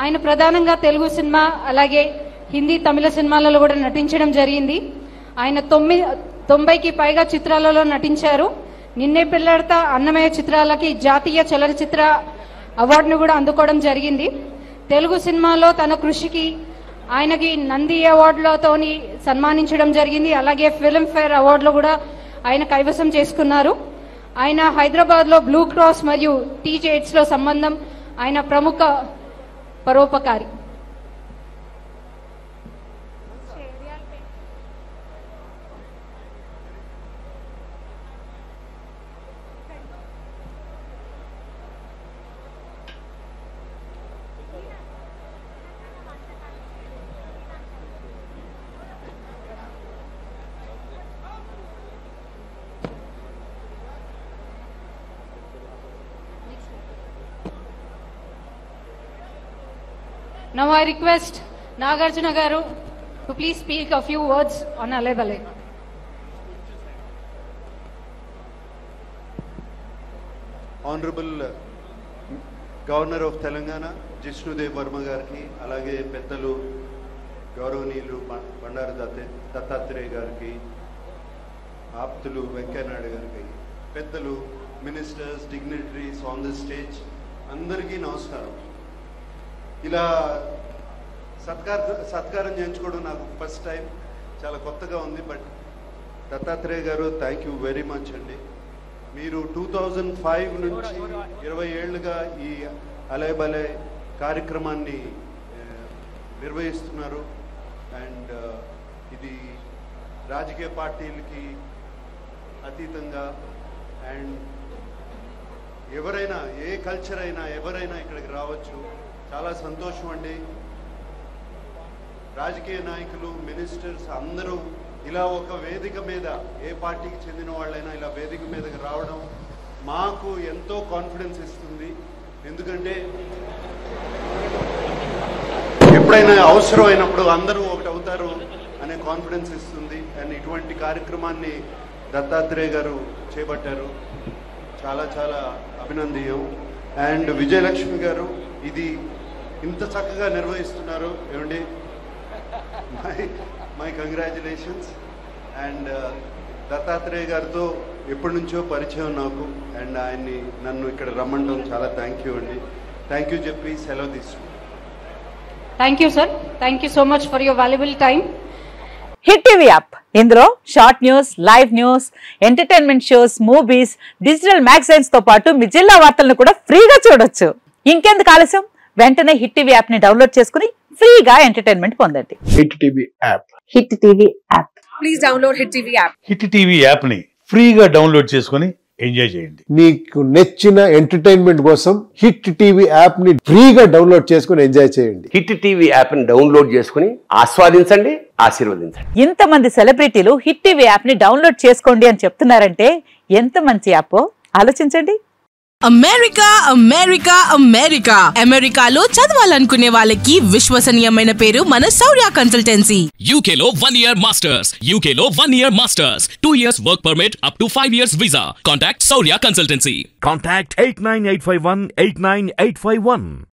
ఆయన ప్రధానంగా తెలుగు సినిమా అలాగే హిందీ తమిళ సినిమాలలో కూడా నటించడం జరిగింది. ఆయన 90కి పైగా చిత్రాలలో నటించారు. నిన్నే పెళ్లాడతా అన్నమయ్య చిత్రాలకి జాతీయ చలనచిత్ర అవార్డును కూడా అందుకోవడం జరిగింది. తెలుగు సినిమాలో తన కృషికి ఆయనకి నంది అవార్డులతోని సన్మానించడం జరిగింది. అలాగే ఫిల్మ్ఫేర్ అవార్డులో కూడా ఆయన కైవసం చేసుకున్నారు. ఆయన హైదరాబాద్ లో బ్లూ క్రాస్ మరియు టీజేట్స్ లో సంబంధం ఆయన ప్రముఖ పరోపకారి. Now I request Nagarjuna Garu to please speak a few words on Alle Balle. Honorable Governor of Telangana, Jishnudev Verma Garki, alage Pettalu, Gauranilu, Bandaru Dattatreya Garki, Aptulu, Venkaiah Naidu Garki, Pettalu, ministers, dignitaries on the stage, Andariki Namaskaram. ఇలా సత్కారం చేయించుకోవడం నాకు first time, చాలా కొత్తగా ఉంది. But Dattatreya గారు thank you very much అండి. మీరు 2005 నుంచి 20 ఏళ్ళుగా ఈ అలే బలే కార్యక్రమాన్ని నిర్వహిస్తున్నారు. అండ్ ఇది రాజకీయ పార్టీలకి అతీతంగా అండ్ ఎవరైనా ఏ కల్చర్ అయినా ఎవరైనా ఇక్కడికి రావచ్చు. చాలా సంతోషం అండి. రాజకీయ నాయకులు, మినిస్టర్స్ అందరూ ఇలా ఒక వేదిక మీద, ఏ పార్టీకి చెందిన వాళ్ళైనా ఇలా వేదిక మీదకి రావడం మాకు ఎంతో కాన్ఫిడెన్స్ ఇస్తుంది. ఎందుకంటే ఎప్పుడైనా అవసరం అయినప్పుడు అందరూ ఒకటి అవుతారు అనే కాన్ఫిడెన్స్ ఇస్తుంది. అండ్ ఇటువంటి కార్యక్రమాన్ని దత్తాత్రేయ గారు చేపట్టారు, చాలా చాలా అభినందనీయం. అండ్ విజయలక్ష్మి గారు ఇది ఇంత చక్కగా నిర్వహిస్తున్నారు ఏమండి, మై కంగ్రాచులేషన్స్. అండ్ దత్తాత్రేయ గారితో ఎప్పటి నుంచో పరిచయం నాకు, అండ్ ఆయన్ని నన్ను ఇక్కడ రమ్మంటాం చాలా థ్యాంక్ యూ అండి. థ్యాంక్ యూ చెప్పి సెలవు తీసుకుంటాం. Thank you sir, thank you so much for your valuable time. Hit TV app, ఇందులో short news, live news, entertainment shows, movies, digital magazines తో పాటు మీ జిల్లా వార్తలను కూడా ఫ్రీగా చూడొచ్చు. ఇంకెందుకు ఆలస్యం, వెంటనే హిట్ టీవీ యాప్ ని డౌన్లోడ్ చేసుకుని ఫ్రీగా ఎంటర్టైన్మెంట్ పొందండి. Hit TV app, hit TV app, please download hit TV app. Hit TV app ని ఫ్రీగా డౌన్లోడ్ చేసుకుని ఎంజాయ్ చేయండి. మీకు నచ్చిన ఎంటర్టైన్మెంట్ కోసం హిట్ టీవీ యాప్ ని ఫ్రీగా డౌన్లోడ్ చేసుకుని ఎంజాయ్ చేయండి. హిట్ టీవీ యాప్ ని డౌన్లోడ్ చేసుకుని ఆస్వాదించండి, ఆశీర్వదించండి. ఇంతమంది సెలబ్రిటీలు హిట్ టీవీ యాప్ ని డౌన్లోడ్ చేసుకోండి అని చెప్తున్నారంటే ఎంత మంచి యాప్ ఆలోచించండి. అమెరికా అమెరికా అమెరికా అమెరికాలో చదవాలనుకునే వాళ్ళకి విశ్వసనీయమైన పేరు మన శౌర్య కన్సల్టెన్సీ. UK లో 1 year masters, UK లో 1 year masters, 2 years work permit up to 5 years visa. Contact Shaurya Consultancy. Contact 89851 89851.